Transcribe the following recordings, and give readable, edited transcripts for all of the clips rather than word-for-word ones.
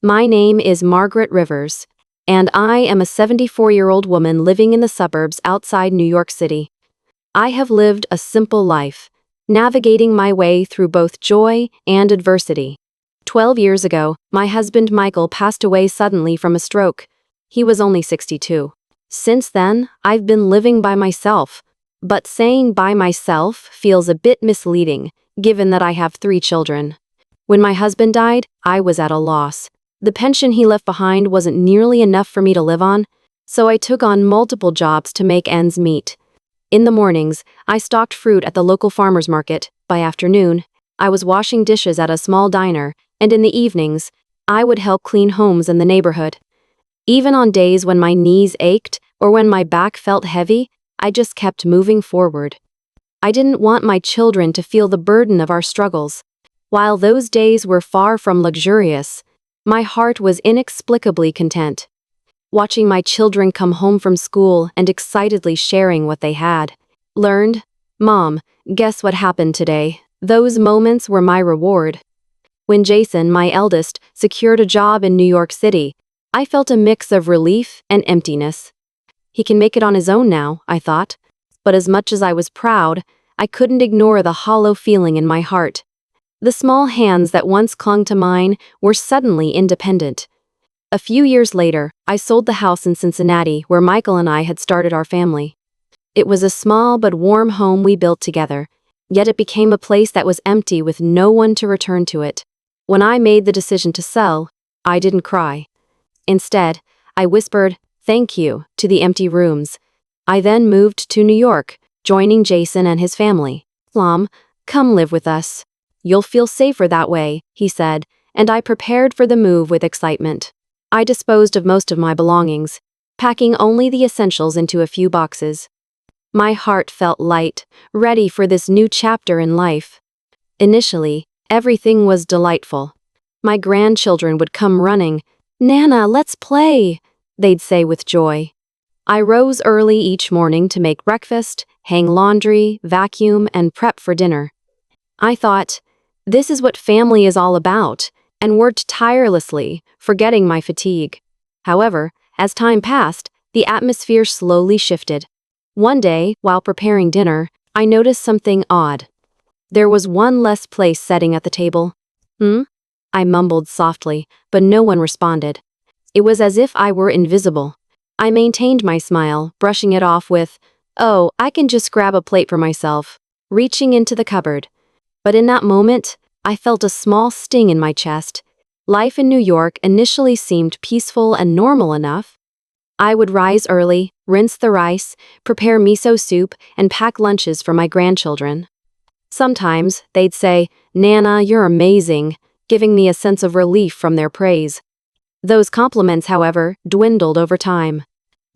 My name is Margaret Rivers, and I am a 74-year-old woman living in the suburbs outside New York City. I have lived a simple life, navigating my way through both joy and adversity. 12 years ago, my husband Michael passed away suddenly from a stroke. He was only 62. Since then, I've been living by myself. But saying by myself feels a bit misleading, given that I have 3 children. When my husband died, I was at a loss. The pension he left behind wasn't nearly enough for me to live on, so I took on multiple jobs to make ends meet. In the mornings, I stocked fruit at the local farmer's market. By afternoon, I was washing dishes at a small diner, and in the evenings, I would help clean homes in the neighborhood. Even on days when my knees ached or when my back felt heavy, I just kept moving forward. I didn't want my children to feel the burden of our struggles. While those days were far from luxurious, my heart was inexplicably content. Watching my children come home from school and excitedly sharing what they had learned, "Mom, guess what happened today?" Those moments were my reward. When Jason, my eldest, secured a job in New York City, I felt a mix of relief and emptiness. He can make it on his own now, I thought. But as much as I was proud, I couldn't ignore the hollow feeling in my heart. The small hands that once clung to mine were suddenly independent. A few years later, I sold the house in Cincinnati where Michael and I had started our family. It was a small but warm home we built together, yet it became a place that was empty with no one to return to it. When I made the decision to sell, I didn't cry. Instead, I whispered, "Thank you," to the empty rooms. I then moved to New York, joining Jason and his family. "Mom, come live with us. You'll feel safer that way," he said, and I prepared for the move with excitement. I disposed of most of my belongings, packing only the essentials into a few boxes. My heart felt light, ready for this new chapter in life. Initially, everything was delightful. My grandchildren would come running. "Nana, let's play," they'd say with joy. I rose early each morning to make breakfast, hang laundry, vacuum, and prep for dinner. I thought, this is what family is all about, and worked tirelessly, forgetting my fatigue. However, as time passed, the atmosphere slowly shifted. One day, while preparing dinner, I noticed something odd. There was one less place setting at the table. I mumbled softly, but no one responded. It was as if I were invisible. I maintained my smile, brushing it off with, "Oh, I can just grab a plate for myself," reaching into the cupboard. But in that moment, I felt a small sting in my chest. Life in New York initially seemed peaceful and normal enough. I would rise early, rinse the rice, prepare miso soup, and pack lunches for my grandchildren. Sometimes, they'd say, "Nana, you're amazing," giving me a sense of relief from their praise. Those compliments, however, dwindled over time.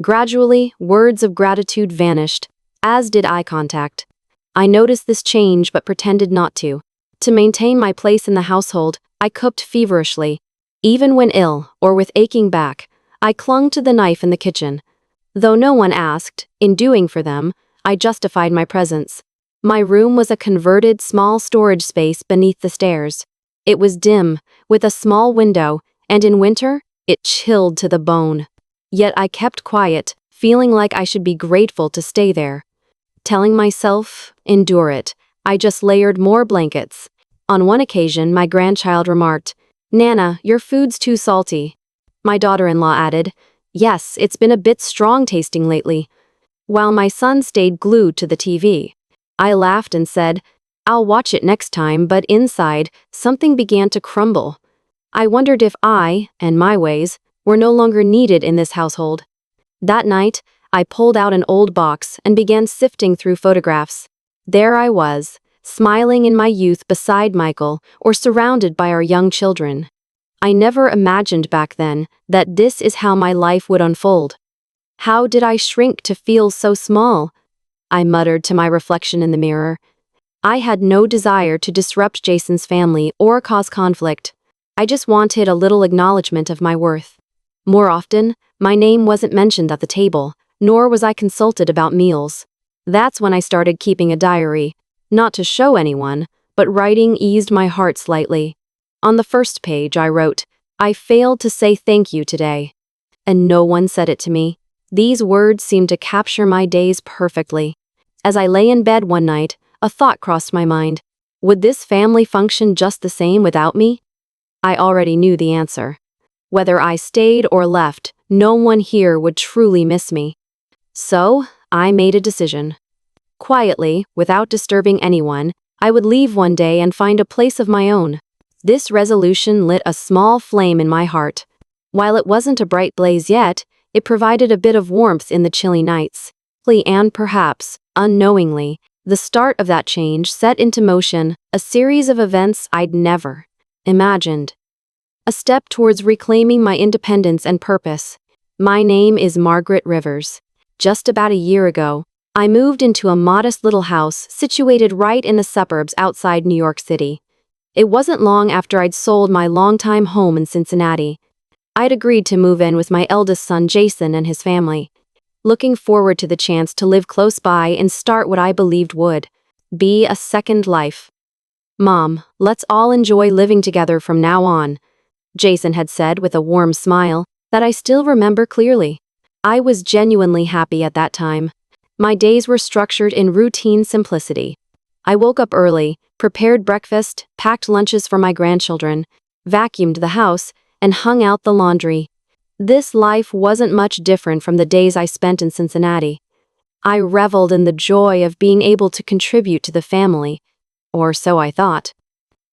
Gradually, words of gratitude vanished, as did eye contact. I noticed this change but pretended not to. To maintain my place in the household, I cooked feverishly. Even when ill or with aching back, I clung to the knife in the kitchen. Though no one asked, in doing for them, I justified my presence. My room was a converted small storage space beneath the stairs. It was dim, with a small window, and in winter, it chilled to the bone. Yet I kept quiet, feeling like I should be grateful to stay there. Telling myself, endure it, I just layered more blankets. On one occasion, my grandchild remarked, "Nana, your food's too salty." My daughter-in-law added, "Yes, it's been a bit strong tasting lately." While my son stayed glued to the TV. I laughed and said, "I'll watch it next time," but inside, something began to crumble. I wondered if I, and my ways, were no longer needed in this household. That night, I pulled out an old box and began sifting through photographs. There I was, smiling in my youth beside Michael or surrounded by our young children. I never imagined back then that this is how my life would unfold. How did I shrink to feel so small? I muttered to my reflection in the mirror. I had no desire to disrupt Jason's family or cause conflict. I just wanted a little acknowledgement of my worth. More often, my name wasn't mentioned at the table, nor was I consulted about meals. That's when I started keeping a diary. Not to show anyone, but writing eased my heart slightly. On the first page I wrote, I failed to say thank you today. And no one said it to me. These words seemed to capture my days perfectly. As I lay in bed one night, a thought crossed my mind. Would this family function just the same without me? I already knew the answer. Whether I stayed or left, no one here would truly miss me. So, I made a decision. Quietly, without disturbing anyone, I would leave one day and find a place of my own. This resolution lit a small flame in my heart. While it wasn't a bright blaze yet, it provided a bit of warmth in the chilly nights. And perhaps, unknowingly, the start of that change set into motion a series of events I'd never imagined. A step towards reclaiming my independence and purpose. My name is Margaret Rivers. Just about a year ago, I moved into a modest little house situated right in the suburbs outside New York City. It wasn't long after I'd sold my longtime home in Cincinnati. I'd agreed to move in with my eldest son Jason and his family, looking forward to the chance to live close by and start what I believed would be a second life. "Mom, let's all enjoy living together from now on," Jason had said with a warm smile that I still remember clearly. I was genuinely happy at that time. My days were structured in routine simplicity. I woke up early, prepared breakfast, packed lunches for my grandchildren, vacuumed the house, and hung out the laundry. This life wasn't much different from the days I spent in Cincinnati. I reveled in the joy of being able to contribute to the family, or so I thought.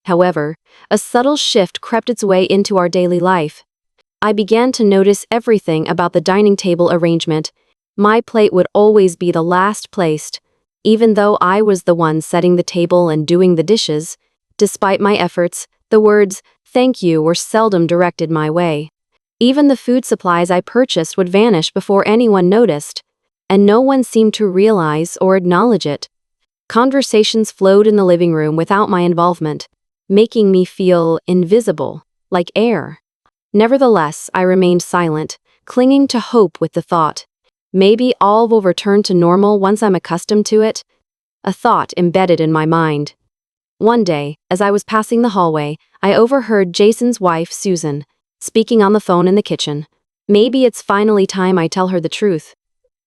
However, a subtle shift crept its way into our daily life. I began to notice everything about the dining table arrangement. My plate would always be the last placed, even though I was the one setting the table and doing the dishes. Despite my efforts, the words, "thank you," were seldom directed my way. Even the food supplies I purchased would vanish before anyone noticed, and no one seemed to realize or acknowledge it. Conversations flowed in the living room without my involvement, making me feel invisible, like air. Nevertheless, I remained silent, clinging to hope with the thought, maybe all will return to normal once I'm accustomed to it. A thought embedded in my mind. One day, as I was passing the hallway, I overheard Jason's wife, Susan, speaking on the phone in the kitchen. Maybe it's finally time I tell her the truth.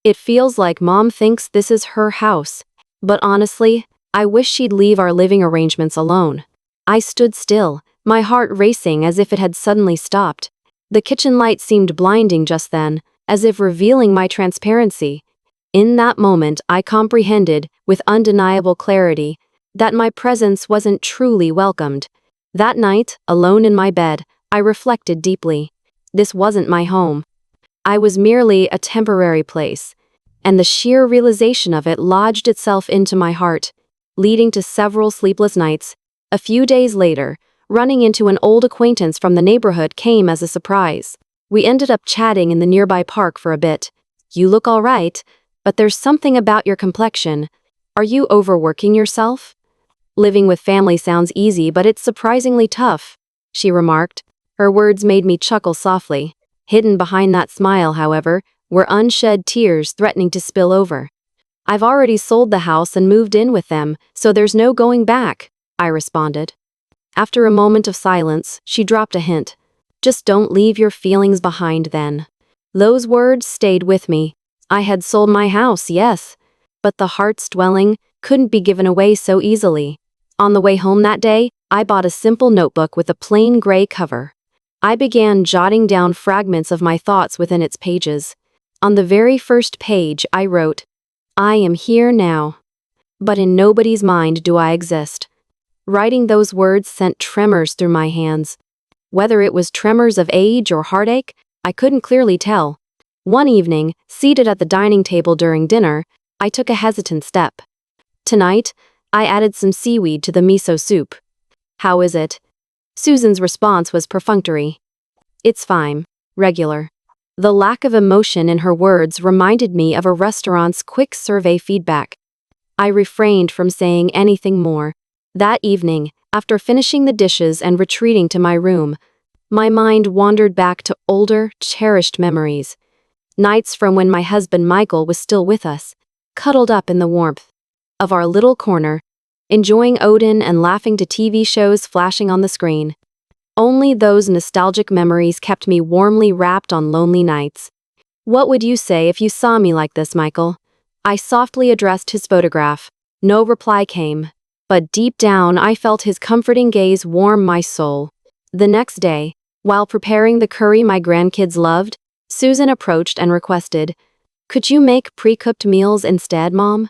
It feels like Mom thinks this is her house, but honestly, I wish she'd leave our living arrangements alone. I stood still, my heart racing as if it had suddenly stopped. The kitchen light seemed blinding just then, as if revealing my transparency. In that moment, I comprehended, with undeniable clarity, that my presence wasn't truly welcomed. That night, alone in my bed, I reflected deeply. This wasn't my home. I was merely a temporary place, and the sheer realization of it lodged itself into my heart, leading to several sleepless nights. A few days later, running into an old acquaintance from the neighborhood came as a surprise. We ended up chatting in the nearby park for a bit. "You look all right, but there's something about your complexion. Are you overworking yourself?" "Living with family sounds easy, but it's surprisingly tough," she remarked. Her words made me chuckle softly. Hidden behind that smile, however, were unshed tears threatening to spill over. "I've already sold the house and moved in with them, so there's no going back," I responded. After a moment of silence, she dropped a hint. "Just don't leave your feelings behind then." Those words stayed with me. I had sold my house, yes, but the heart's dwelling couldn't be given away so easily. On the way home that day, I bought a simple notebook with a plain gray cover. I began jotting down fragments of my thoughts within its pages. On the very first page, I wrote, "I am here now, but in nobody's mind do I exist." Writing those words sent tremors through my hands. Whether it was tremors of age or heartache, I couldn't clearly tell. One evening, seated at the dining table during dinner, I took a hesitant step. "Tonight, I added some seaweed to the miso soup. How is it?" Susan's response was perfunctory. "It's fine. Regular." The lack of emotion in her words reminded me of a restaurant's quick survey feedback. I refrained from saying anything more. That evening, after finishing the dishes and retreating to my room, my mind wandered back to older, cherished memories. Nights from when my husband Michael was still with us, cuddled up in the warmth of our little corner, enjoying Odin and laughing to TV shows flashing on the screen. Only those nostalgic memories kept me warmly wrapped on lonely nights. What would you say if you saw me like this, Michael? I softly addressed his photograph. No reply came, but deep down I felt his comforting gaze warm my soul. The next day, while preparing the curry my grandkids loved, Susan approached and requested, "Could you make pre-cooked meals instead, Mom?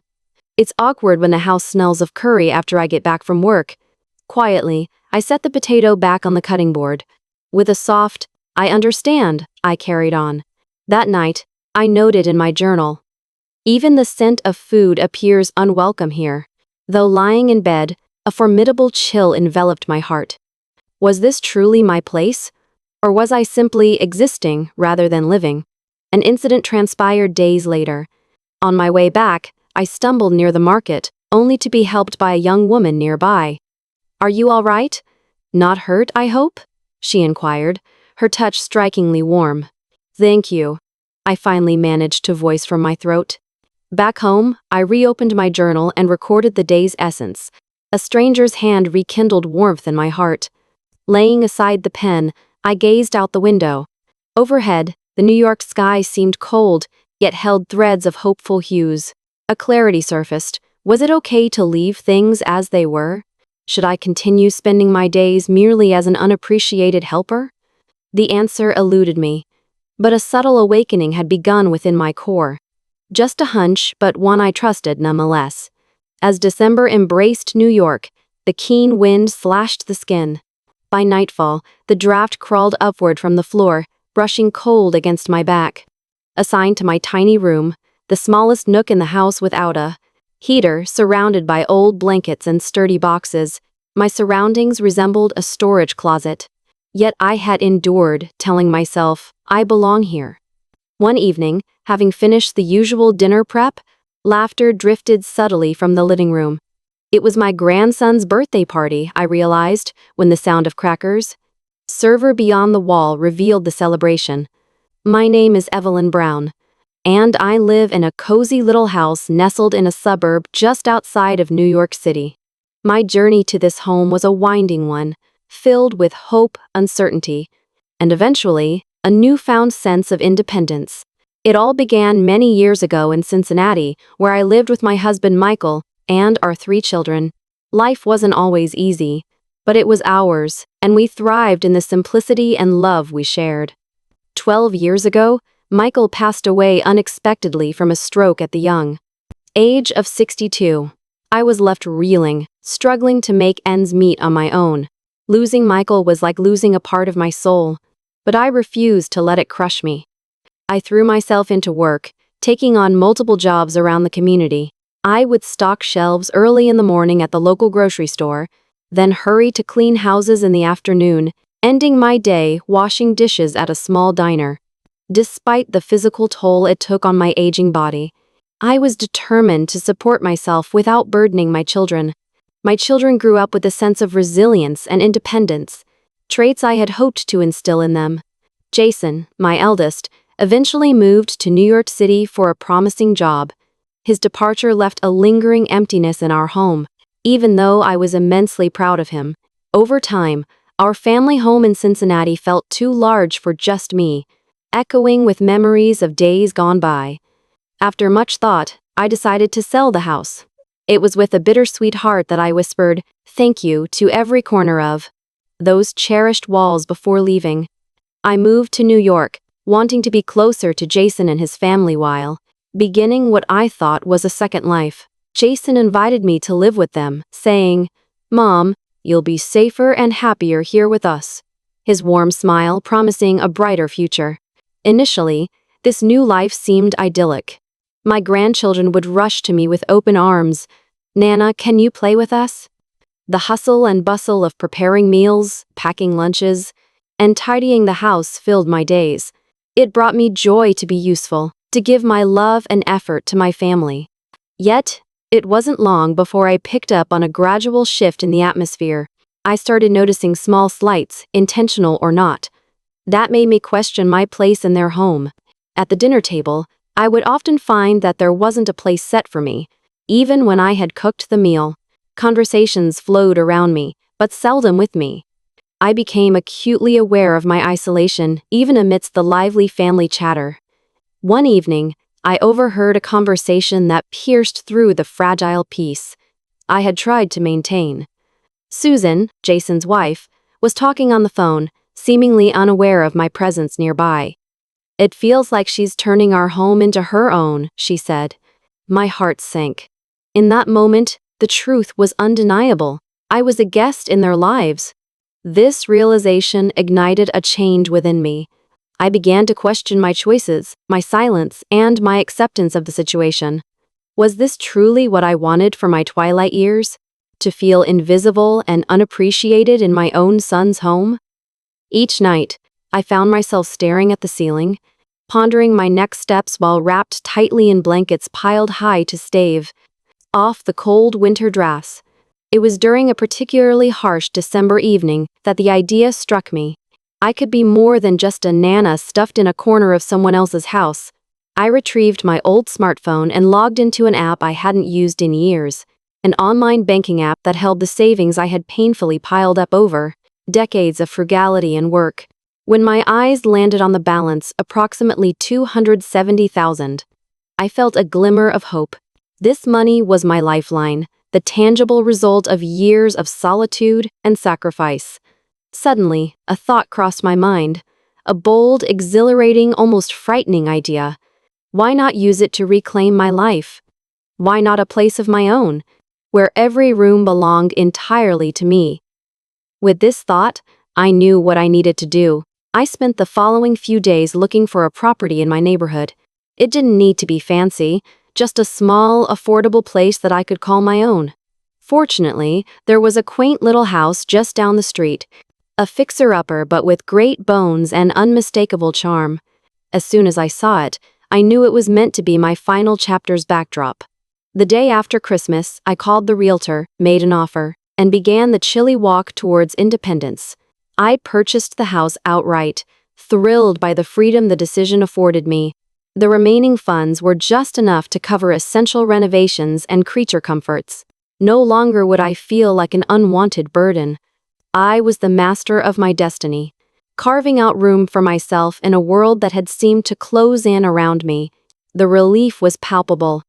It's awkward when the house smells of curry after I get back from work." Quietly, I set the potato back on the cutting board. With a soft, "I understand," I carried on. That night, I noted in my journal, "Even the scent of food appears unwelcome here." Though lying in bed, a formidable chill enveloped my heart. Was this truly my place? Or was I simply existing rather than living? An incident transpired days later. On my way back, I stumbled near the market, only to be helped by a young woman nearby. "Are you all right? Not hurt, I hope?" she inquired, her touch strikingly warm. "Thank you," I finally managed to voice from my throat. Back home, I reopened my journal and recorded the day's essence. A stranger's hand rekindled warmth in my heart. Laying aside the pen, I gazed out the window. Overhead, the New York sky seemed cold, yet held threads of hopeful hues. A clarity surfaced. Was it okay to leave things as they were? Should I continue spending my days merely as an unappreciated helper? The answer eluded me. But a subtle awakening had begun within my core. Just a hunch, but one I trusted nonetheless. As December embraced New York, the keen wind slashed the skin. By nightfall, the draft crawled upward from the floor, brushing cold against my back. Assigned to my tiny room, the smallest nook in the house without a heater, surrounded by old blankets and sturdy boxes, my surroundings resembled a storage closet. Yet I had endured, telling myself, I belong here. One evening, having finished the usual dinner prep, laughter drifted subtly from the living room. It was my grandson's birthday party, I realized, when the sound of crackers. Server beyond the wall revealed the celebration. "My name is Evelyn Brown, and I live in a cozy little house nestled in a suburb just outside of New York City." My journey to this home was a winding one, filled with hope, uncertainty, and eventually, a newfound sense of independence. It all began many years ago in Cincinnati, where I lived with my husband Michael and our 3 children. Life wasn't always easy, but it was ours, and we thrived in the simplicity and love we shared. 12 years ago, Michael passed away unexpectedly from a stroke at the young age of 62. I was left reeling, struggling to make ends meet on my own. Losing Michael was like losing a part of my soul, but I refused to let it crush me. I threw myself into work, taking on multiple jobs around the community. I would stock shelves early in the morning at the local grocery store, then hurry to clean houses in the afternoon, ending my day washing dishes at a small diner. Despite the physical toll it took on my aging body, I was determined to support myself without burdening my children. My children grew up with a sense of resilience and independence, traits I had hoped to instill in them. Jason, my eldest, eventually moved to New York City for a promising job. His departure left a lingering emptiness in our home, even though I was immensely proud of him. Over time, our family home in Cincinnati felt too large for just me, echoing with memories of days gone by. After much thought, I decided to sell the house. It was with a bittersweet heart that I whispered, "Thank you," to every corner of those cherished walls before leaving. I moved to New York, wanting to be closer to Jason and his family while beginning what I thought was a second life. Jason invited me to live with them, saying, "Mom, you'll be safer and happier here with us." His warm smile promising a brighter future. Initially, this new life seemed idyllic. My grandchildren would rush to me with open arms. "Nana, can you play with us?" The hustle and bustle of preparing meals, packing lunches, and tidying the house filled my days. It brought me joy to be useful, to give my love and effort to my family. Yet, it wasn't long before I picked up on a gradual shift in the atmosphere. I started noticing small slights, intentional or not, that made me question my place in their home. At the dinner table, I would often find that there wasn't a place set for me. Even when I had cooked the meal, conversations flowed around me, but seldom with me. I became acutely aware of my isolation, even amidst the lively family chatter. One evening, I overheard a conversation that pierced through the fragile peace I had tried to maintain. Susan, Jason's wife, was talking on the phone, seemingly unaware of my presence nearby. "It feels like she's turning our home into her own," she said. My heart sank. In that moment, the truth was undeniable. I was a guest in their lives. This realization ignited a change within me. I began to question my choices, my silence, and my acceptance of the situation. Was this truly what I wanted for my twilight years? To feel invisible and unappreciated in my own son's home? Each night, I found myself staring at the ceiling, pondering my next steps while wrapped tightly in blankets piled high to stave off the cold winter drafts. It was during a particularly harsh December evening that the idea struck me. I could be more than just a nana stuffed in a corner of someone else's house. I retrieved my old smartphone and logged into an app I hadn't used in years, an online banking app that held the savings I had painfully piled up over decades of frugality and work. When my eyes landed on the balance, approximately $270,000, I felt a glimmer of hope. This money was my lifeline, the tangible result of years of solitude and sacrifice. Suddenly, a thought crossed my mind, a bold, exhilarating, almost frightening idea. Why not use it to reclaim my life? Why not a place of my own, where every room belonged entirely to me? With this thought, I knew what I needed to do. I spent the following few days looking for a property in my neighborhood. It didn't need to be fancy, just a small, affordable place that I could call my own. Fortunately, there was a quaint little house just down the street, a fixer-upper but with great bones and unmistakable charm. As soon as I saw it, I knew it was meant to be my final chapter's backdrop. The day after Christmas, I called the realtor, made an offer, and began the chilly walk towards independence. I purchased the house outright, thrilled by the freedom the decision afforded me. The remaining funds were just enough to cover essential renovations and creature comforts. No longer would I feel like an unwanted burden. I was the master of my destiny, carving out room for myself in a world that had seemed to close in around me. The relief was palpable.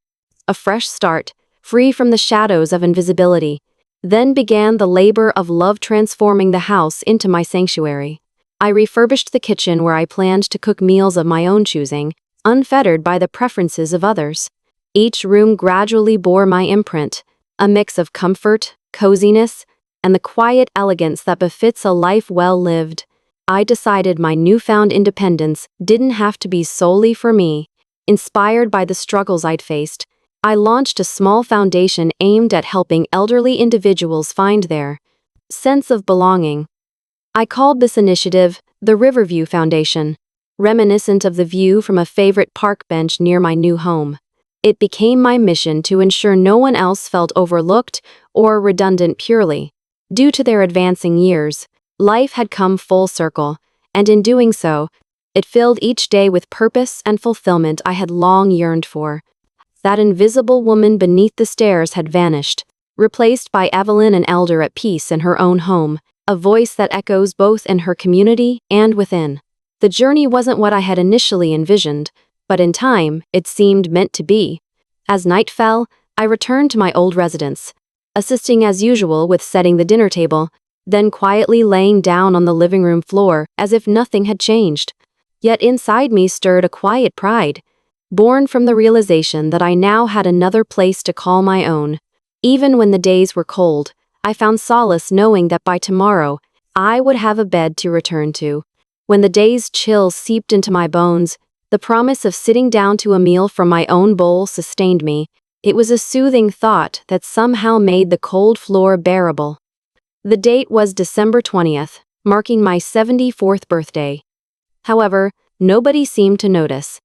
A fresh start, free from the shadows of invisibility. Then began the labor of love, transforming the house into my sanctuary. I refurbished the kitchen where I planned to cook meals of my own choosing, unfettered by the preferences of others. Each room gradually bore my imprint, a mix of comfort, coziness, and the quiet elegance that befits a life well lived. I decided my newfound independence didn't have to be solely for me. Inspired by the struggles I'd faced, I launched a small foundation aimed at helping elderly individuals find their sense of belonging. I called this initiative the Riverview Foundation, reminiscent of the view from a favorite park bench near my new home. It became my mission to ensure no one else felt overlooked or redundant purely due to their advancing years. Life had come full circle, and in doing so, it filled each day with purpose and fulfillment I had long yearned for. That invisible woman beneath the stairs had vanished, replaced by Evelyn, an elder at peace in her own home, a voice that echoes both in her community and within. The journey wasn't what I had initially envisioned, but in time, it seemed meant to be. As night fell, I returned to my old residence, assisting as usual with setting the dinner table, then quietly laying down on the living room floor as if nothing had changed. Yet inside me stirred a quiet pride, born from the realization that I now had another place to call my own. Even when the days were cold, I found solace knowing that by tomorrow, I would have a bed to return to. When the day's chill seeped into my bones, the promise of sitting down to a meal from my own bowl sustained me. It was a soothing thought that somehow made the cold floor bearable. The date was December 20th, marking my 74th birthday. However, nobody seemed to notice.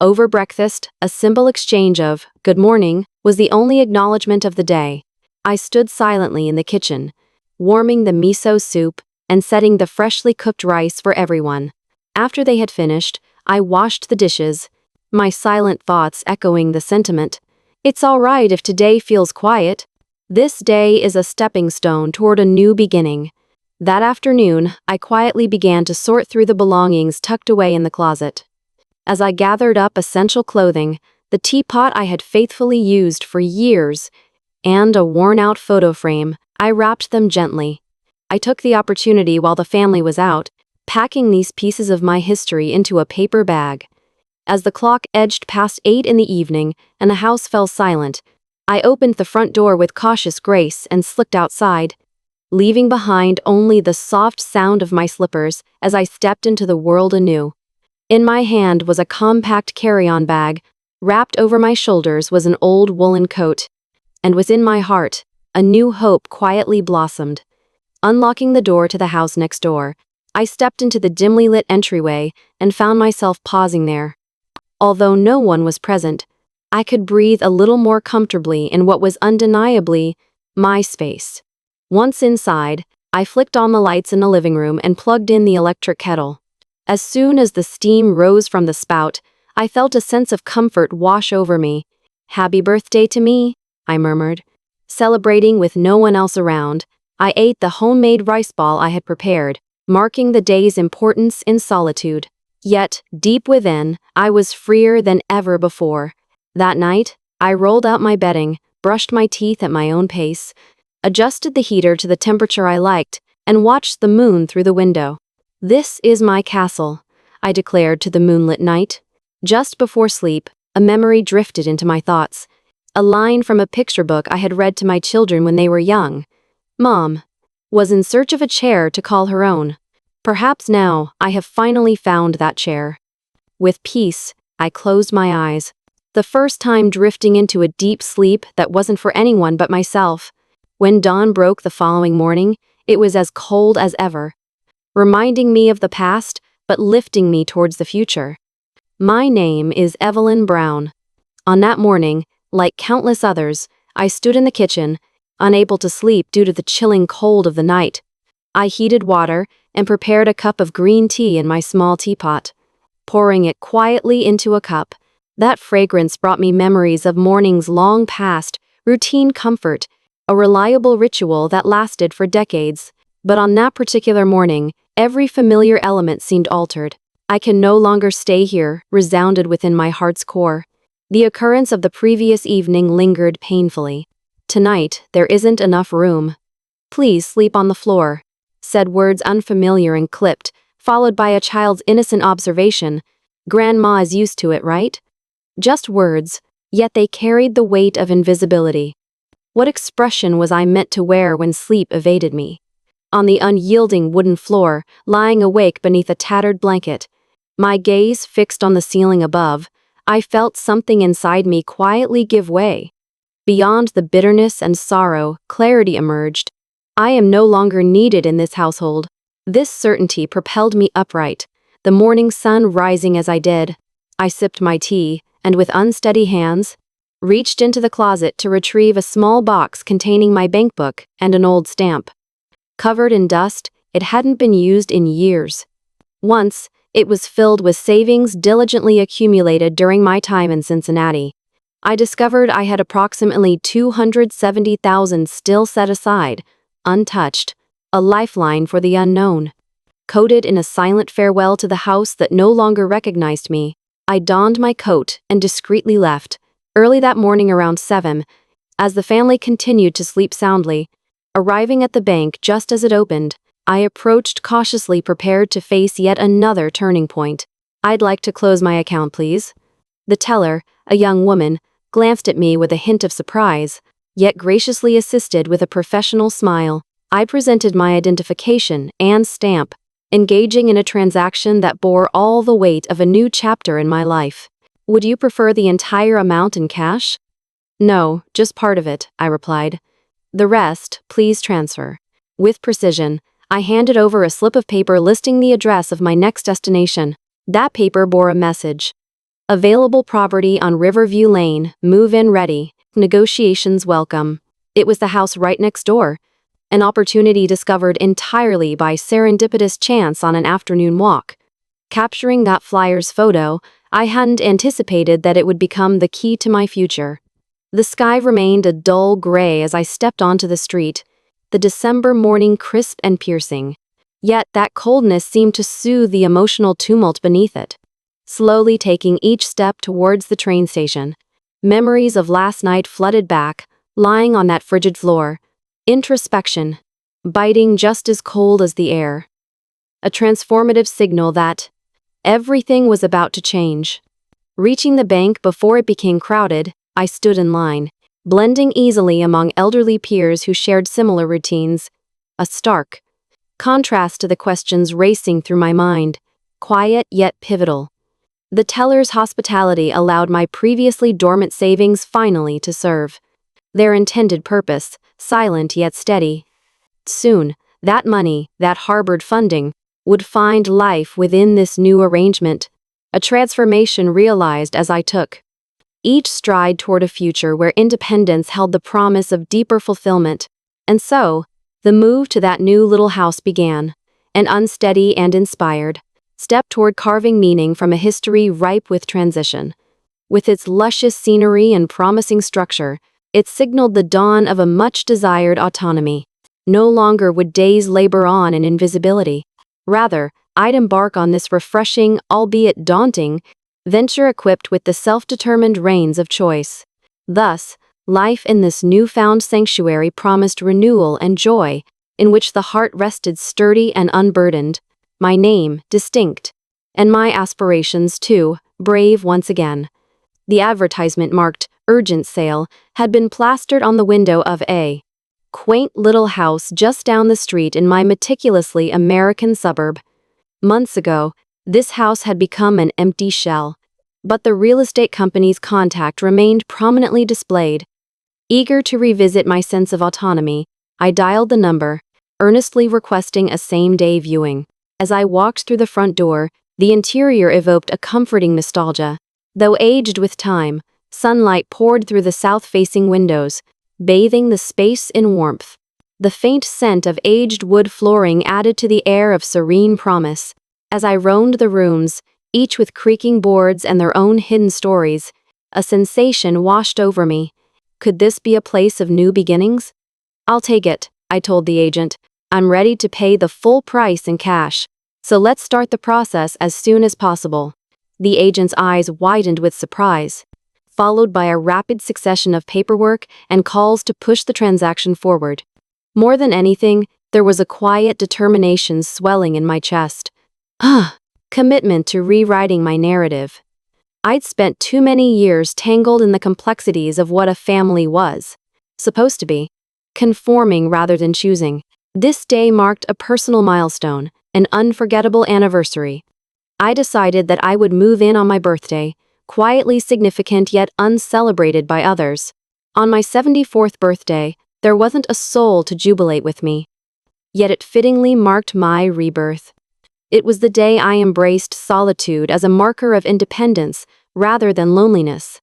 Over breakfast, a simple exchange of "good morning" was the only acknowledgement of the day. I stood silently in the kitchen, warming the miso soup and setting the freshly cooked rice for everyone. After they had finished, I washed the dishes, my silent thoughts echoing the sentiment. It's all right if today feels quiet. This day is a stepping stone toward a new beginning. That afternoon, I quietly began to sort through the belongings tucked away in the closet. As I gathered up essential clothing, the teapot I had faithfully used for years, and a worn-out photo frame, I wrapped them gently. I took the opportunity while the family was out, packing these pieces of my history into a paper bag. As the clock edged past 8 in the evening and the house fell silent, I opened the front door with cautious grace and slipped outside, leaving behind only the soft sound of my slippers as I stepped into the world anew. In my hand was a compact carry-on bag. Wrapped over my shoulders was an old woolen coat. And within my heart, a new hope quietly blossomed. Unlocking the door to the house next door, I stepped into the dimly lit entryway and found myself pausing there. Although no one was present, I could breathe a little more comfortably in what was undeniably my space. Once inside, I flicked on the lights in the living room and plugged in the electric kettle. As soon as the steam rose from the spout, I felt a sense of comfort wash over me. "Happy birthday to me," I murmured. Celebrating with no one else around, I ate the homemade rice ball I had prepared, marking the day's importance in solitude. Yet, deep within, I was freer than ever before. That night, I rolled out my bedding, brushed my teeth at my own pace, adjusted the heater to the temperature I liked, and watched the moon through the window. "This is my castle," I declared to the moonlit night. Just before sleep, a memory drifted into my thoughts. A line from a picture book I had read to my children when they were young. Mom was in search of a chair to call her own. Perhaps now I have finally found that chair. With peace, I closed my eyes. The first time drifting into a deep sleep that wasn't for anyone but myself. When dawn broke the following morning, it was as cold as ever, reminding me of the past, but lifting me towards the future. My name is Evelyn Brown. On that morning, like countless others, I stood in the kitchen, unable to sleep due to the chilling cold of the night. I heated water and prepared a cup of green tea in my small teapot. Pouring it quietly into a cup, that fragrance brought me memories of mornings long past, routine comfort, a reliable ritual that lasted for decades. But on that particular morning, every familiar element seemed altered. "I can no longer stay here," resounded within my heart's core. The occurrence of the previous evening lingered painfully. "Tonight, there isn't enough room. Please sleep on the floor," said words unfamiliar and clipped, followed by a child's innocent observation. "Grandma is used to it, right?" Just words, yet they carried the weight of invisibility. What expression was I meant to wear when sleep evaded me? On the unyielding wooden floor, lying awake beneath a tattered blanket, my gaze fixed on the ceiling above, I felt something inside me quietly give way. Beyond the bitterness and sorrow, clarity emerged. I am no longer needed in this household. This certainty propelled me upright, the morning sun rising as I did. I sipped my tea, and with unsteady hands, reached into the closet to retrieve a small box containing my bankbook and an old stamp. Covered in dust, it hadn't been used in years. Once, it was filled with savings diligently accumulated during my time in Cincinnati. I discovered I had approximately $270,000 still set aside, untouched, a lifeline for the unknown. Coded in a silent farewell to the house that no longer recognized me, I donned my coat and discreetly left. Early that morning around 7, as the family continued to sleep soundly, arriving at the bank just as it opened, I approached cautiously, prepared to face yet another turning point. "I'd like to close my account, please." The teller, a young woman, glanced at me with a hint of surprise, yet graciously assisted with a professional smile. I presented my identification and stamp, engaging in a transaction that bore all the weight of a new chapter in my life. "Would you prefer the entire amount in cash?" "No, just part of it," I replied. "The rest, please transfer." With precision, I handed over a slip of paper listing the address of my next destination. That paper bore a message. "Available property on Riverview Lane, move-in ready, negotiations welcome." It was the house right next door, an opportunity discovered entirely by serendipitous chance on an afternoon walk. Capturing that flyer's photo, I hadn't anticipated that it would become the key to my future. The sky remained a dull gray as I stepped onto the street. the December morning crisp and piercing. Yet that coldness seemed to soothe the emotional tumult beneath it. Slowly taking each step towards the train station, memories of last night flooded back, lying on that frigid floor. Introspection, biting just as cold as the air. A transformative signal that everything was about to change. Reaching the bank before it became crowded, I stood in line, blending easily among elderly peers who shared similar routines. A stark contrast to the questions racing through my mind, quiet yet pivotal. The teller's hospitality allowed my previously dormant savings finally to serve their intended purpose, silent yet steady. Soon, that money, that harbored funding, would find life within this new arrangement, a transformation realized as I took each stride toward a future where independence held the promise of deeper fulfillment. And so, the move to that new little house began, an unsteady and inspired step toward carving meaning from a history ripe with transition. With its luscious scenery and promising structure, it signaled the dawn of a much-desired autonomy. No longer would days labor on in invisibility. Rather, I'd embark on this refreshing, albeit daunting, venture equipped with the self-determined reins of choice. Thus, life in this newfound sanctuary promised renewal and joy, in which the heart rested sturdy and unburdened, my name distinct, and my aspirations, too, brave once again. The advertisement marked "Urgent Sale" had been plastered on the window of a quaint little house just down the street in my meticulously American suburb. Months ago, this house had become an empty shell, but the real estate company's contact remained prominently displayed. Eager to revisit my sense of autonomy, I dialed the number, earnestly requesting a same-day viewing. As I walked through the front door, the interior evoked a comforting nostalgia. Though aged with time, sunlight poured through the south-facing windows, bathing the space in warmth. The faint scent of aged wood flooring added to the air of serene promise. As I roamed the rooms, each with creaking boards and their own hidden stories, a sensation washed over me. Could this be a place of new beginnings? "I'll take it," I told the agent. "I'm ready to pay the full price in cash. So let's start the process as soon as possible." The agent's eyes widened with surprise, followed by a rapid succession of paperwork and calls to push the transaction forward. More than anything, there was a quiet determination swelling in my chest. Commitment to rewriting my narrative. I'd spent too many years tangled in the complexities of what a family was supposed to be, conforming rather than choosing. This day marked a personal milestone, an unforgettable anniversary. I decided that I would move in on my birthday, quietly significant yet uncelebrated by others. On my 74th birthday, there wasn't a soul to jubilate with me. Yet it fittingly marked my rebirth. It was the day I embraced solitude as a marker of independence rather than loneliness.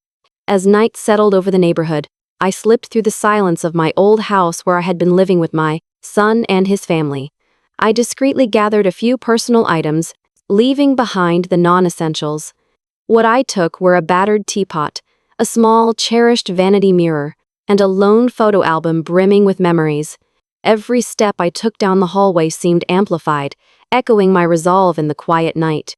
As night settled over the neighborhood, I slipped through the silence of my old house where I had been living with my son and his family. I discreetly gathered a few personal items, leaving behind the non-essentials. What I took were a battered teapot, a small, cherished vanity mirror, and a lone photo album brimming with memories. Every step I took down the hallway seemed amplified, echoing my resolve in the quiet night.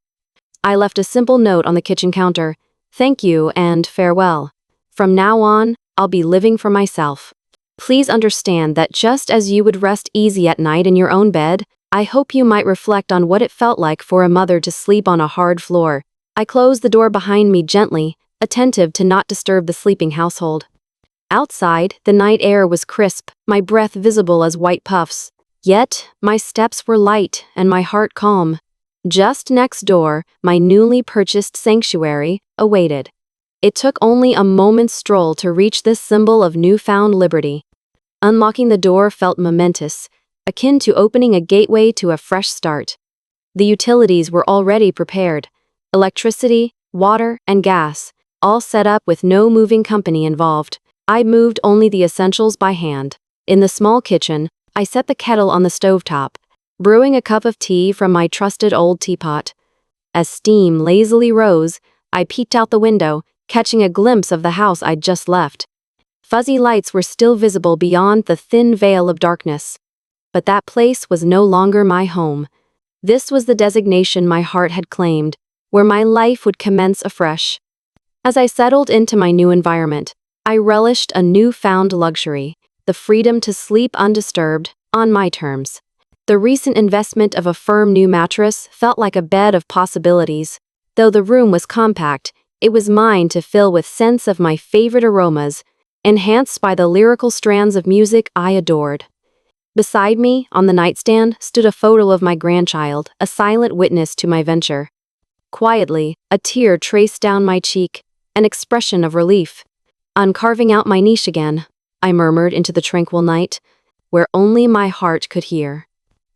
I left a simple note on the kitchen counter: "Thank you and farewell. From now on, I'll be living for myself. Please understand that just as you would rest easy at night in your own bed, I hope you might reflect on what it felt like for a mother to sleep on a hard floor." I closed the door behind me gently, attentive to not disturb the sleeping household. Outside, the night air was crisp, my breath visible as white puffs. Yet, my steps were light and my heart calm. Just next door, my newly purchased sanctuary awaited. It took only a moment's stroll to reach this symbol of newfound liberty. Unlocking the door felt momentous, akin to opening a gateway to a fresh start. The utilities were already prepared: electricity, water, and gas, all set up with no moving company involved. I moved only the essentials by hand. In the small kitchen, I set the kettle on the stovetop, brewing a cup of tea from my trusted old teapot. As steam lazily rose, I peeked out the window, catching a glimpse of the house I'd just left. Fuzzy lights were still visible beyond the thin veil of darkness. but that place was no longer my home. This was the designation my heart had claimed, where my life would commence afresh. As I settled into my new environment, I relished a newfound luxury, the freedom to sleep undisturbed, on my terms. The recent investment of a firm new mattress felt like a bed of possibilities. Though the room was compact, it was mine to fill with scents of my favorite aromas, enhanced by the lyrical strands of music I adored. Beside me, on the nightstand, stood a photo of my grandchild, a silent witness to my venture. Quietly, a tear traced down my cheek, an expression of relief. "I'm carving out my niche again," I murmured into the tranquil night, where only my heart could hear.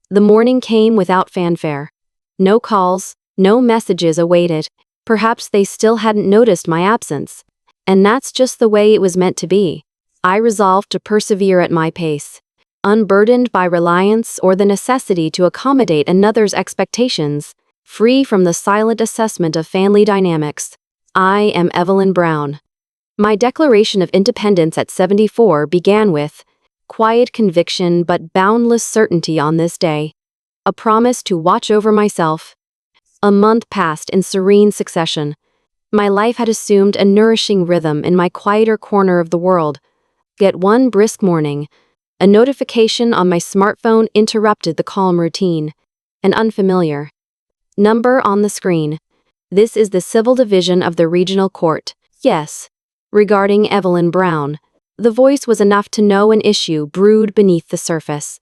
The morning came without fanfare. No calls, no messages awaited. Perhaps they still hadn't noticed my absence. And that's just the way it was meant to be. I resolved to persevere at my pace, unburdened by reliance or the necessity to accommodate another's expectations, free from the silent assessment of family dynamics. I am Evelyn Brown. My declaration of independence at 74 began with quiet conviction but boundless certainty on this day, a promise to watch over myself. A month passed in serene succession. My life had assumed a nourishing rhythm in my quieter corner of the world. Yet one brisk morning, a notification on my smartphone interrupted the calm routine. An unfamiliar number on the screen. "This is the Civil Division of the Regional Court." Yes. Regarding Evelyn Brown. The voice was enough to know an issue brewed beneath the surface.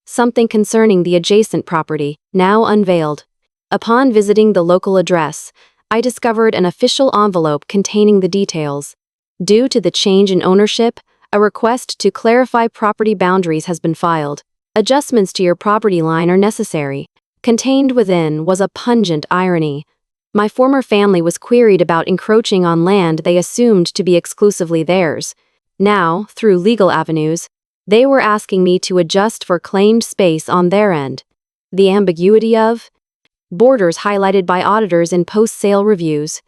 Something concerning the adjacent property, now unveiled. Upon visiting the local address, I discovered an official envelope containing the details. Due to the change in ownership, a request to clarify property boundaries has been filed. Adjustments to your property line are necessary. Contained within was a pungent irony. My former family was queried about encroaching on land they assumed to be exclusively theirs. Now, through legal avenues, they were asking me to adjust for claimed space on their end. The ambiguity of borders highlighted by auditors in post-sale reviews.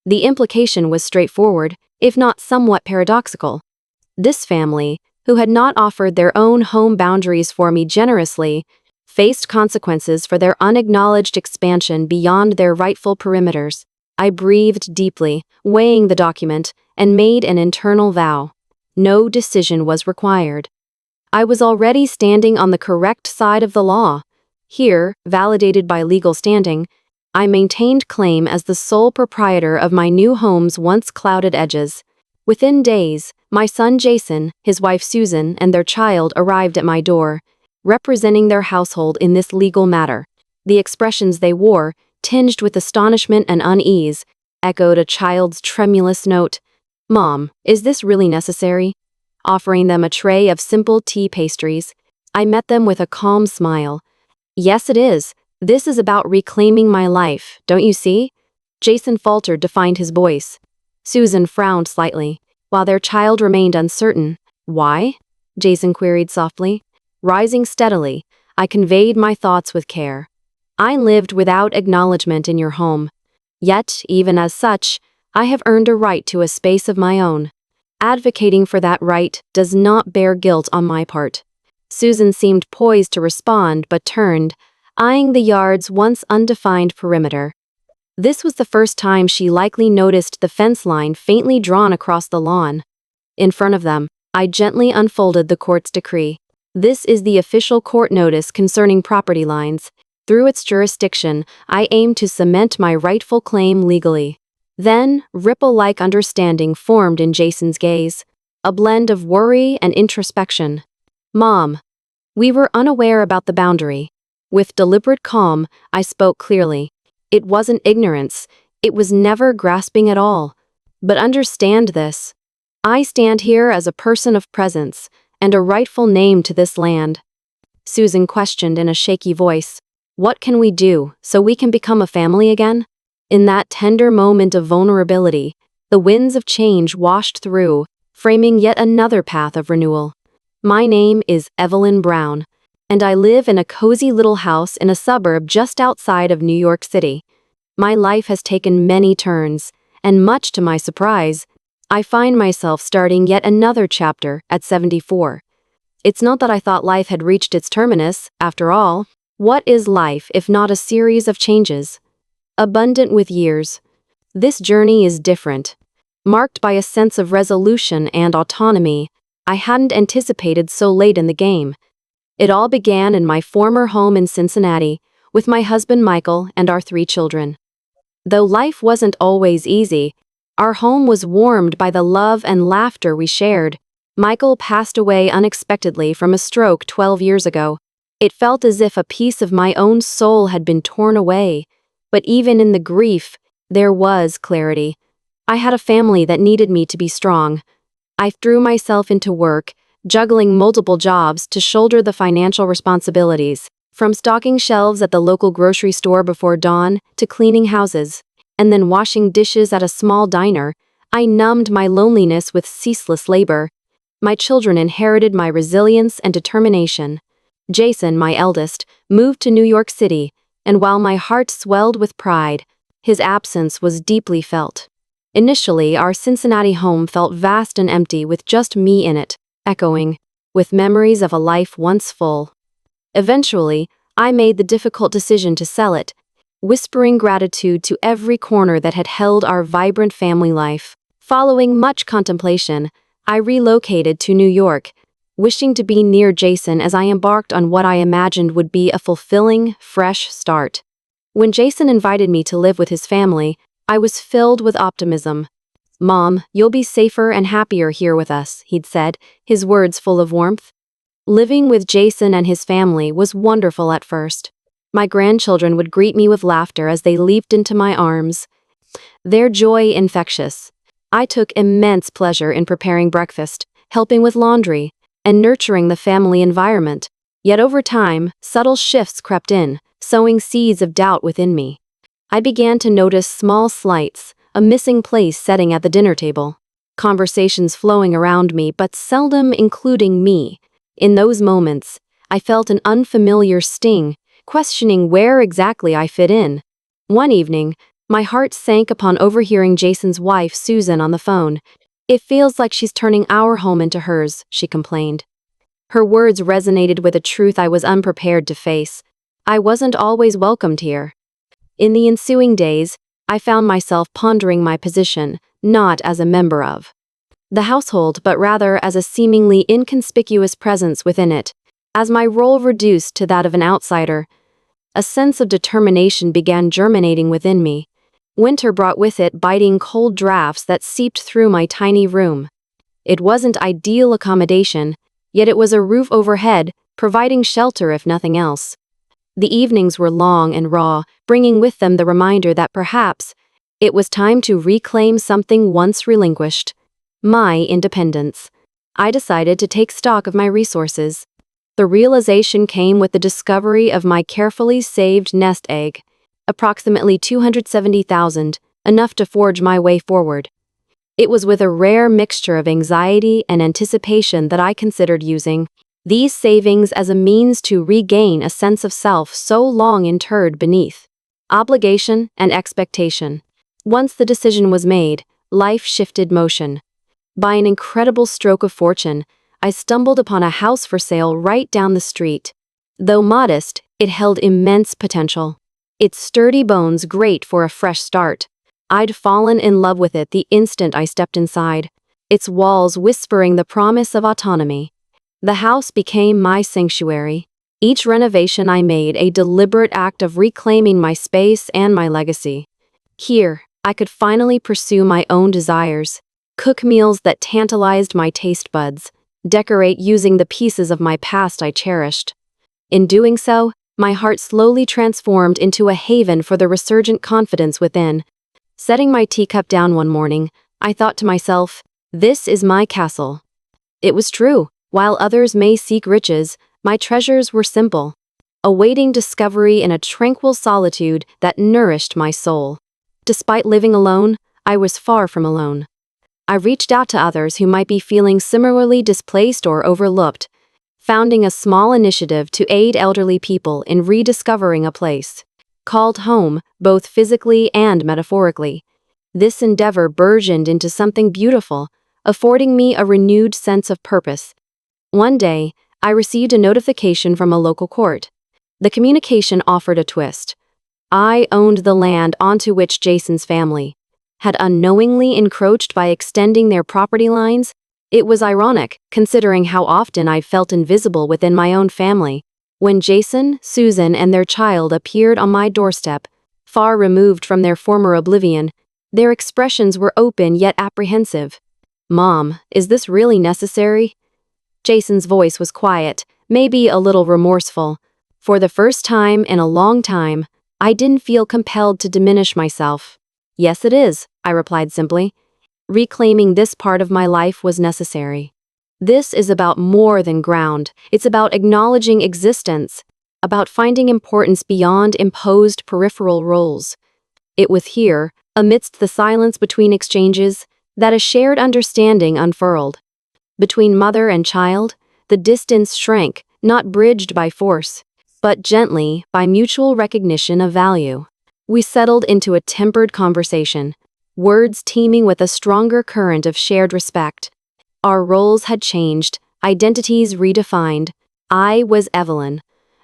The implication was straightforward, if not somewhat paradoxical. This family, who had not offered their own home boundaries for me generously, faced consequences for their unacknowledged expansion beyond their rightful perimeters. I breathed deeply, weighing the document, and made an internal vow. No decision was required. I was already standing on the correct side of the law. Here, validated by legal standing, I maintained claim as the sole proprietor of my new home's once clouded edges. Within days, my son Jason, his wife Susan, and their child arrived at my door, representing their household in this legal matter. The expressions they wore, tinged with astonishment and unease, echoed a child's tremulous note. "Mom, is this really necessary?" Offering them a tray of simple tea pastries, I met them with a calm smile. "Yes, it is. This is about reclaiming my life, don't you see?" Jason faltered to find his voice. Susan frowned slightly, while their child remained uncertain. "Why?" Jason queried softly. Rising steadily, I conveyed my thoughts with care. "I lived without acknowledgement in your home. Yet, even as such, I have earned a right to a space of my own. Advocating for that right does not bear guilt on my part." Susan seemed poised to respond but turned, eyeing the yard's once undefined perimeter. This was the first time she likely noticed the fence line faintly drawn across the lawn. In front of them, I gently unfolded the court's decree. "This is the official court notice concerning property lines. Through its jurisdiction, I aim to cement my rightful claim legally." Then, ripple-like understanding formed in Jason's gaze, a blend of worry and introspection. "Mom, we were unaware about the boundary." With deliberate calm, I spoke clearly. It wasn't ignorance, it was never grasping at all. But understand this. I stand here as a person of presence, and a rightful name to this land. Susan questioned in a shaky voice. "What can we do so we can become a family again?" In that tender moment of vulnerability, the winds of change washed through, framing yet another path of renewal. My name is Evelyn Brown, and I live in a cozy little house in a suburb just outside of New York City. My life has taken many turns, and much to my surprise, I find myself starting yet another chapter at 74. It's not that I thought life had reached its terminus, after all. What is life if not a series of changes? Abundant with years. This journey is different, marked by a sense of resolution and autonomy I hadn't anticipated so late in the game. It all began in my former home in Cincinnati, with my husband Michael and our 3 children. Though life wasn't always easy, our home was warmed by the love and laughter we shared. Michael passed away unexpectedly from a stroke 12 years ago. It felt as if a piece of my own soul had been torn away, but even in the grief, there was clarity. I had a family that needed me to be strong. I threw myself into work, juggling multiple jobs to shoulder the financial responsibilities, from stocking shelves at the local grocery store before dawn to cleaning houses, and then washing dishes at a small diner. I numbed my loneliness with ceaseless labor. My children inherited my resilience and determination. Jason, my eldest, moved to New York City, and while my heart swelled with pride, his absence was deeply felt. Initially, our Cincinnati home felt vast and empty with just me in it, echoing with memories of a life once full. Eventually, I made the difficult decision to sell it, whispering gratitude to every corner that had held our vibrant family life. Following much contemplation, I relocated to New York, wishing to be near Jason as I embarked on what I imagined would be a fulfilling, fresh start. When Jason invited me to live with his family, I was filled with optimism. "Mom, you'll be safer and happier here with us," he'd said, his words full of warmth. Living with Jason and his family was wonderful at first. My grandchildren would greet me with laughter as they leaped into my arms, their joy infectious. I took immense pleasure in preparing breakfast, helping with laundry, and nurturing the family environment. Yet over time, subtle shifts crept in, sowing seeds of doubt within me. I began to notice small slights, a missing place setting at the dinner table, conversations flowing around me but seldom including me. In those moments, I felt an unfamiliar sting, questioning where exactly I fit in. One evening, my heart sank upon overhearing Jason's wife, Susan, on the phone. "It feels like she's turning our home into hers," she complained. Her words resonated with a truth I was unprepared to face. I wasn't always welcomed here. In the ensuing days, I found myself pondering my position, not as a member of the household, but rather as a seemingly inconspicuous presence within it. As my role reduced to that of an outsider, a sense of determination began germinating within me. Winter brought with it biting cold drafts that seeped through my tiny room. It wasn't ideal accommodation, yet it was a roof overhead, providing shelter if nothing else. The evenings were long and raw, bringing with them the reminder that perhaps it was time to reclaim something once relinquished: my independence. I decided to take stock of my resources. The realization came with the discovery of my carefully saved nest egg, approximately $270,000, enough to forge my way forward. It was with a rare mixture of anxiety and anticipation that I considered using these savings as a means to regain a sense of self so long interred beneath obligation and expectation. Once the decision was made, life shifted motion. By an incredible stroke of fortune, I stumbled upon a house for sale right down the street. Though modest, it held immense potential. Its sturdy bones great for a fresh start. I'd fallen in love with it the instant I stepped inside, its walls whispering the promise of autonomy. The house became my sanctuary. Each renovation I made a deliberate act of reclaiming my space and my legacy. Here, I could finally pursue my own desires, cook meals that tantalized my taste buds, decorate using the pieces of my past I cherished. In doing so, my heart slowly transformed into a haven for the resurgent confidence within. Setting my teacup down one morning, I thought to myself, "This is my castle." It was true. While others may seek riches, my treasures were simple, awaiting discovery in a tranquil solitude that nourished my soul. Despite living alone, I was far from alone. I reached out to others who might be feeling similarly displaced or overlooked, founding a small initiative to aid elderly people in rediscovering a place called home, both physically and metaphorically. This endeavor burgeoned into something beautiful, affording me a renewed sense of purpose. One day, I received a notification from a local court. The communication offered a twist. I owned the land onto which Jason's family had unknowingly encroached by extending their property lines. It was ironic, considering how often I felt invisible within my own family. When Jason, Susan, and their child appeared on my doorstep, far removed from their former oblivion, their expressions were open yet apprehensive. "Mom, is this really necessary?" Jason's voice was quiet, maybe a little remorseful. For the first time in a long time, I didn't feel compelled to diminish myself. "Yes, it is," I replied simply. Reclaiming this part of my life was necessary. This is about more than ground. It's about acknowledging existence, about finding importance beyond imposed peripheral roles. It was here, amidst the silence between exchanges, that a shared understanding unfurled. Between mother and child, the distance shrank, not bridged by force, but gently by mutual recognition of value. We settled into a tempered conversation, words teeming with a stronger current of shared respect. Our roles had changed, identities redefined. I was Evelyn,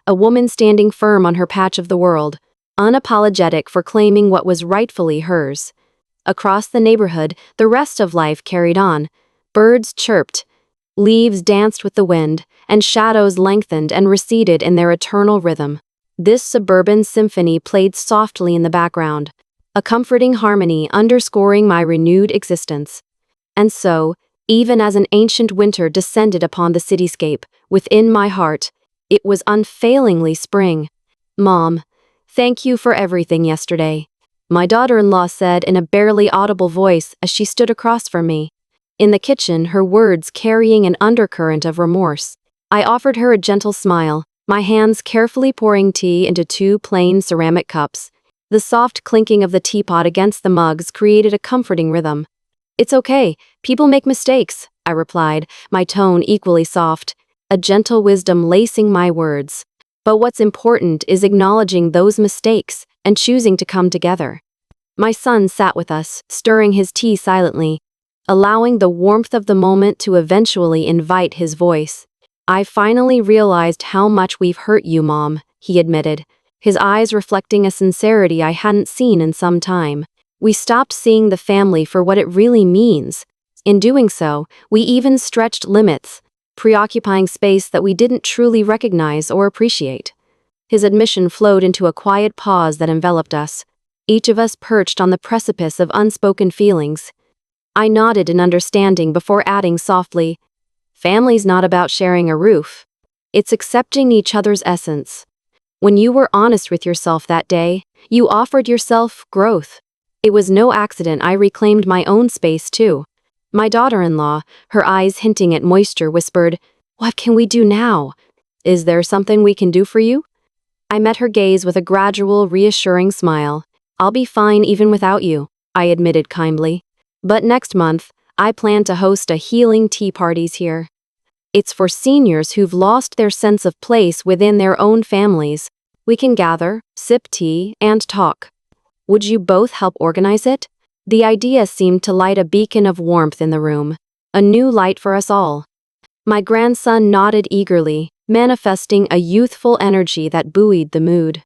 a woman standing firm on her patch of the world, unapologetic for claiming what was rightfully hers. Across the neighborhood, the rest of life carried on. Birds chirped, leaves danced with the wind, and shadows lengthened and receded in their eternal rhythm. This suburban symphony played softly in the background, a comforting harmony underscoring my renewed existence. And so, even as an ancient winter descended upon the cityscape, within my heart, it was unfailingly spring. "Mom, thank you for everything yesterday," my daughter-in-law said in a barely audible voice as she stood across from me. In the kitchen, her words carrying an undercurrent of remorse. I offered her a gentle smile, my hands carefully pouring tea into 2 plain ceramic cups. The soft clinking of the teapot against the mugs created a comforting rhythm. "It's okay, people make mistakes," I replied, my tone equally soft, a gentle wisdom lacing my words. "But what's important is acknowledging those mistakes and choosing to come together." My son sat with us, stirring his tea silently, allowing the warmth of the moment to eventually invite his voice. "I finally realized how much we've hurt you, Mom," he admitted, his eyes reflecting a sincerity I hadn't seen in some time. We stopped seeing the family for what it really means. In doing so, we even stretched limits, preoccupying space that we didn't truly recognize or appreciate. His admission flowed into a quiet pause that enveloped us, each of us perched on the precipice of unspoken feelings. I nodded in understanding before adding softly, "Family's not about sharing a roof. It's accepting each other's essence. When you were honest with yourself that day, you offered yourself growth. It was no accident I reclaimed my own space too." My daughter-in-law, her eyes hinting at moisture, whispered, "What can we do now? Is there something we can do for you?" I met her gaze with a gradual, reassuring smile. "I'll be fine even without you," I admitted kindly. "But next month, I plan to host a healing tea parties here. It's for seniors who've lost their sense of place within their own families. We can gather, sip tea, and talk. Would you both help organize it?" The idea seemed to light a beacon of warmth in the room, a new light for us all. My grandson nodded eagerly, manifesting a youthful energy that buoyed the mood.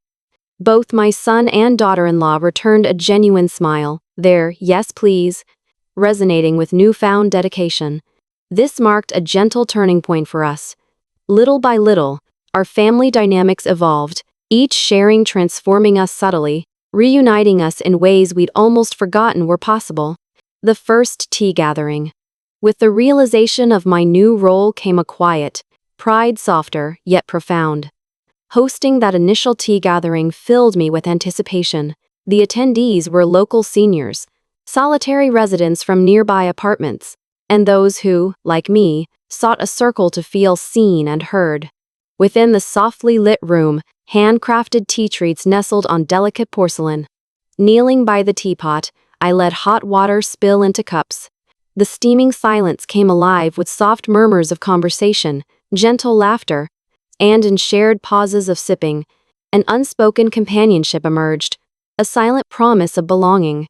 Both my son and daughter-in-law returned a genuine smile, their "yes please" resonating with newfound dedication. This marked a gentle turning point for us. Little by little, our family dynamics evolved, each sharing transforming us subtly, reuniting us in ways we'd almost forgotten were possible. The first tea gathering. With the realization of my new role came a quiet, pride softer yet profound. Hosting that initial tea gathering filled me with anticipation. The attendees were local seniors, solitary residents from nearby apartments, and those who, like me, sought a circle to feel seen and heard. Within the softly lit room, handcrafted tea treats nestled on delicate porcelain. Kneeling by the teapot, I let hot water spill into cups. The steaming silence came alive with soft murmurs of conversation, gentle laughter, and in shared pauses of sipping, an unspoken companionship emerged, a silent promise of belonging.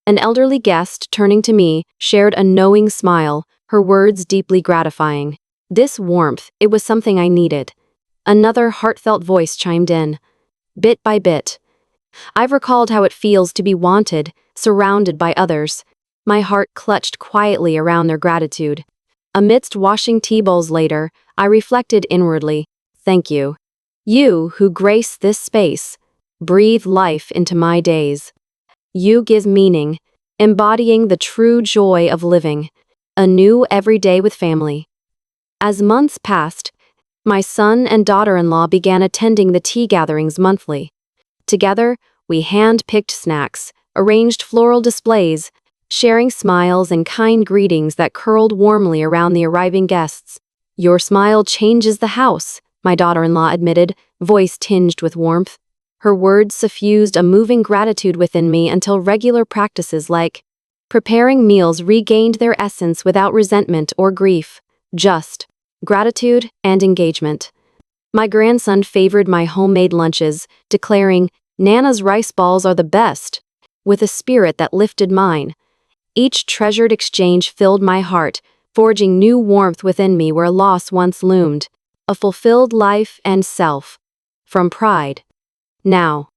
An elderly guest, turning to me, shared a knowing smile, her words deeply gratifying. This warmth, it was something I needed. Another heartfelt voice chimed in. Bit by bit, I've recalled how it feels to be wanted, surrounded by others. My heart clutched quietly around their gratitude. Amidst washing tea bowls later, I reflected inwardly. Thank you. You who grace this space, breathe life into my days. You give meaning, embodying the true joy of living, anew every day with family. As months passed, my son and daughter-in-law began attending the tea gatherings monthly. Together, we hand-picked snacks, arranged floral displays, sharing smiles and kind greetings that curled warmly around the arriving guests. Your smile changes the house, my daughter-in-law admitted, voice tinged with warmth. Her words suffused a moving gratitude within me until regular practices like preparing meals regained their essence without resentment or grief, just gratitude and engagement. My grandson favored my homemade lunches, declaring, "Nana's rice balls are the best," with a spirit that lifted mine. Each treasured exchange filled my heart, forging new warmth within me where loss once loomed, a fulfilled life and self. From pride. Now,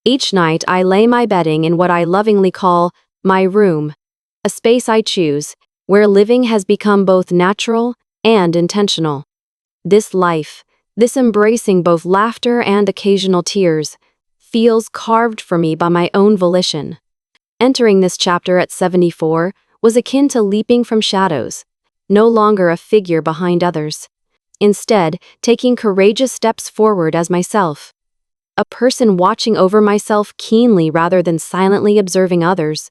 each night I lay my bedding in what I lovingly call my room, a space I choose, where living has become both natural and intentional. This life, this embracing both laughter and occasional tears, feels carved for me by my own volition. Entering this chapter at 74 was akin to leaping from shadows, no longer a figure behind others. Instead, taking courageous steps forward as myself. A person watching over myself keenly rather than silently observing others.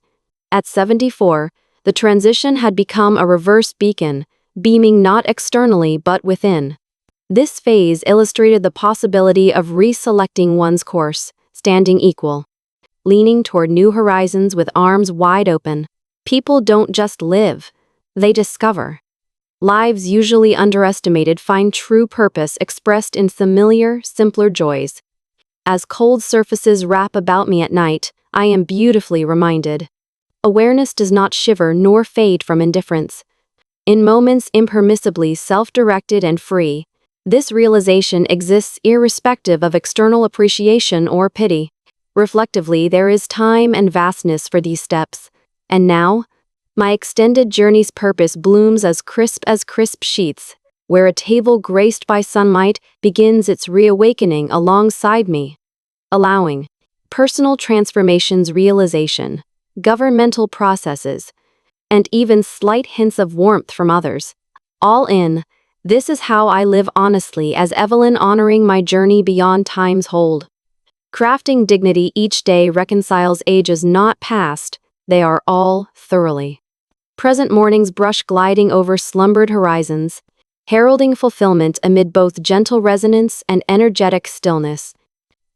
At 74, the transition had become a reverse beacon, beaming not externally but within. This phase illustrated the possibility of reselecting one's course, standing equal, leaning toward new horizons with arms wide open. People don't just live, they discover. Lives usually underestimated find true purpose expressed in familiar, simpler joys. As cold surfaces wrap about me at night, I am beautifully reminded. Awareness does not shiver nor fade from indifference. In moments impermissibly self-directed and free, this realization exists irrespective of external appreciation or pity. Reflectively, there is time and vastness for these steps. And now, my extended journey's purpose blooms as crisp sheets, where a table graced by sunlight begins its reawakening alongside me. Allowing personal transformations realization, governmental processes, and even slight hints of warmth from others. All in, this is how I live honestly as Evelyn, honoring my journey beyond time's hold. Crafting dignity each day reconciles ages not past, they are all thoroughly. Present mornings brush gliding over slumbered horizons, heralding fulfillment amid both gentle resonance and energetic stillness.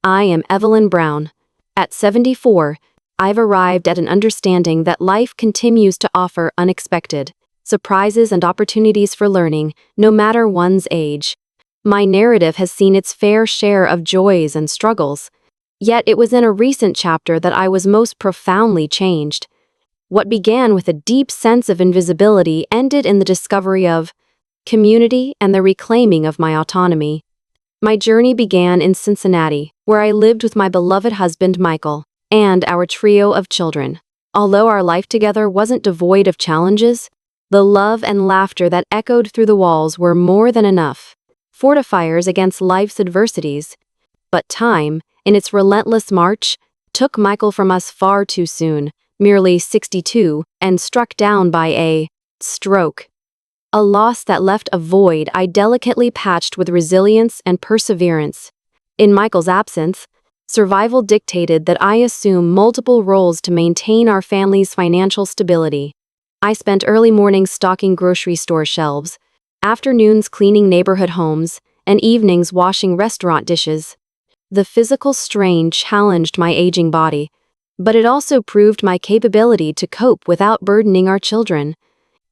I am Evelyn Brown. At 74, I've arrived at an understanding that life continues to offer unexpected surprises and opportunities for learning, no matter one's age. My narrative has seen its fair share of joys and struggles, yet it was in a recent chapter that I was most profoundly changed. What began with a deep sense of invisibility ended in the discovery of community and the reclaiming of my autonomy. My journey began in Cincinnati, where I lived with my beloved husband Michael, and our trio of children. Although our life together wasn't devoid of challenges, the love and laughter that echoed through the walls were more than enough fortifiers against life's adversities. But time, in its relentless march, took Michael from us far too soon, merely 62, and struck down by a stroke. A loss that left a void I delicately patched with resilience and perseverance. In Michael's absence, survival dictated that I assume multiple roles to maintain our family's financial stability. I spent early mornings stocking grocery store shelves, afternoons cleaning neighborhood homes, and evenings washing restaurant dishes. The physical strain challenged my aging body, but it also proved my capability to cope without burdening our children.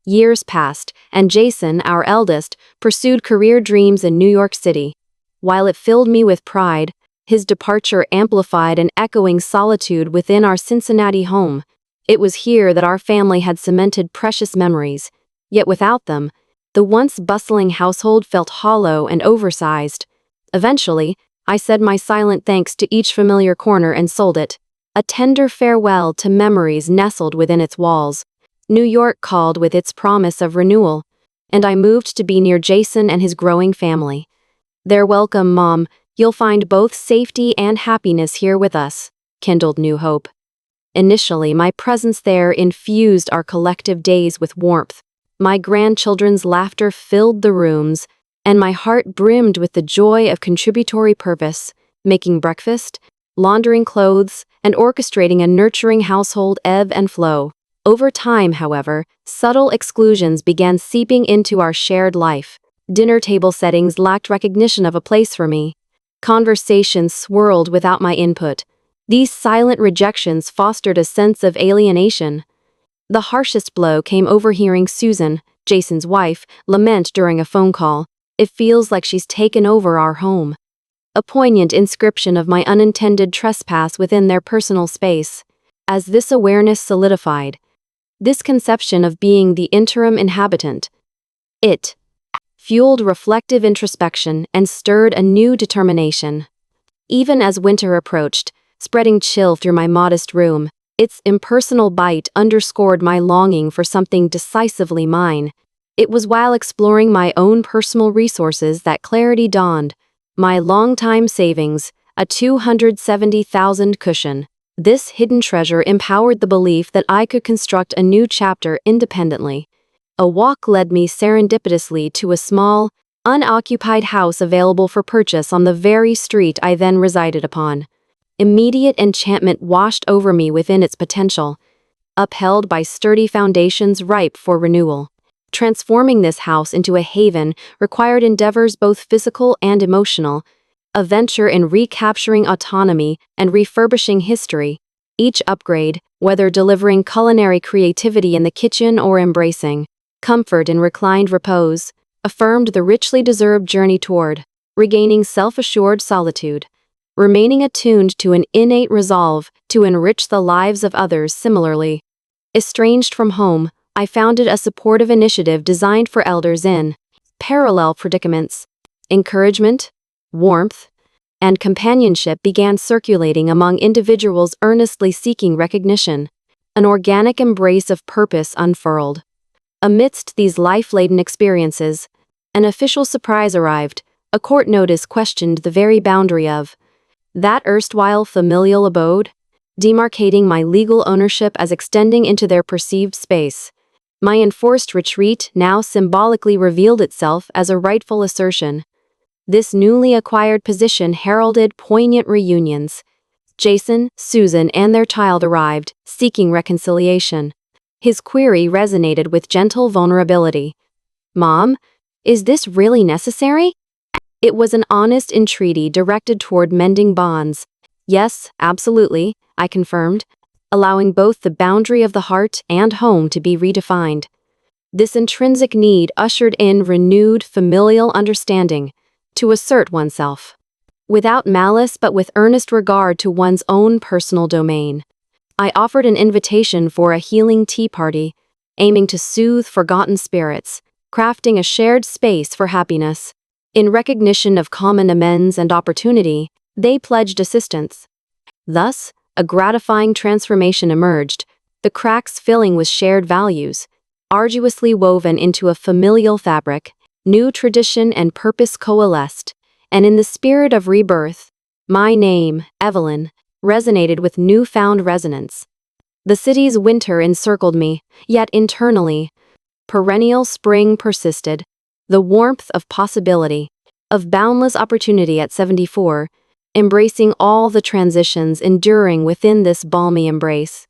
Years passed, and Jason, our eldest, pursued career dreams in New York City. While it filled me with pride, his departure amplified an echoing solitude within our Cincinnati home. It was here that our family had cemented precious memories, yet without them, The once bustling household felt hollow and oversized. Eventually, I said my silent thanks to each familiar corner and sold it, a tender farewell to memories nestled within its walls. New York called with its promise of renewal, and I moved to be near Jason and his growing family. "They're welcome, Mom. You'll find both safety and happiness here with us," kindled new hope. Initially, my presence there infused our collective days with warmth. My grandchildren's laughter filled the rooms, and my heart brimmed with the joy of contributory purpose, making breakfast, laundering clothes, and orchestrating a nurturing household ebb and flow. Over time, however, subtle exclusions began seeping into our shared life. Dinner table settings lacked recognition of a place for me. Conversations swirled without my input. These silent rejections fostered a sense of alienation. The harshest blow came overhearing Susan, Jason's wife, lament during a phone call. "It feels like she's taken over our home." A poignant inscription of my unintended trespass within their personal space. As this awareness solidified, this conception of being the interim inhabitant, it fueled reflective introspection and stirred a new determination. Even as winter approached, spreading chill through my modest room, its impersonal bite underscored my longing for something decisively mine. It was while exploring my own personal resources that clarity dawned. My longtime savings, a $270,000 cushion. This hidden treasure empowered the belief that I could construct a new chapter independently. A walk led me serendipitously to a small, unoccupied house available for purchase on the very street I then resided upon. Immediate enchantment washed over me within its potential, upheld by sturdy foundations ripe for renewal. Transforming this house into a haven required endeavors both physical and emotional, a venture in recapturing autonomy and refurbishing history. Each upgrade, whether delivering culinary creativity in the kitchen or embracing comfort in reclined repose, affirmed the richly deserved journey toward regaining self-assured solitude, remaining attuned to an innate resolve to enrich the lives of others similarly. Estranged from home, I founded a supportive initiative designed for elders in parallel predicaments. Encouragement, warmth, and companionship began circulating among individuals earnestly seeking recognition. An organic embrace of purpose unfurled. Amidst these life-laden experiences, an official surprise arrived. A court notice questioned the very boundary of that erstwhile familial abode, demarcating my legal ownership as extending into their perceived space. My enforced retreat now symbolically revealed itself as a rightful assertion. This newly acquired position heralded poignant reunions. Jason, Susan, and their child arrived, seeking reconciliation. His query resonated with gentle vulnerability. "Mom, is this really necessary?" It was an honest entreaty directed toward mending bonds. "Yes, absolutely," I confirmed, allowing both the boundary of the heart and home to be redefined. This intrinsic need ushered in renewed familial understanding, to assert oneself, without malice but with earnest regard to one's own personal domain. I offered an invitation for a healing tea party, aiming to soothe forgotten spirits, crafting a shared space for happiness. In recognition of common amends and opportunity, they pledged assistance. Thus, a gratifying transformation emerged, the cracks filling with shared values, arduously woven into a familial fabric. New tradition and purpose coalesced, and in the spirit of rebirth, my name, Evelyn, resonated with newfound resonance. The city's winter encircled me, yet internally, perennial spring persisted, the warmth of possibility, of boundless opportunity at 74, embracing all the transitions enduring within this balmy embrace.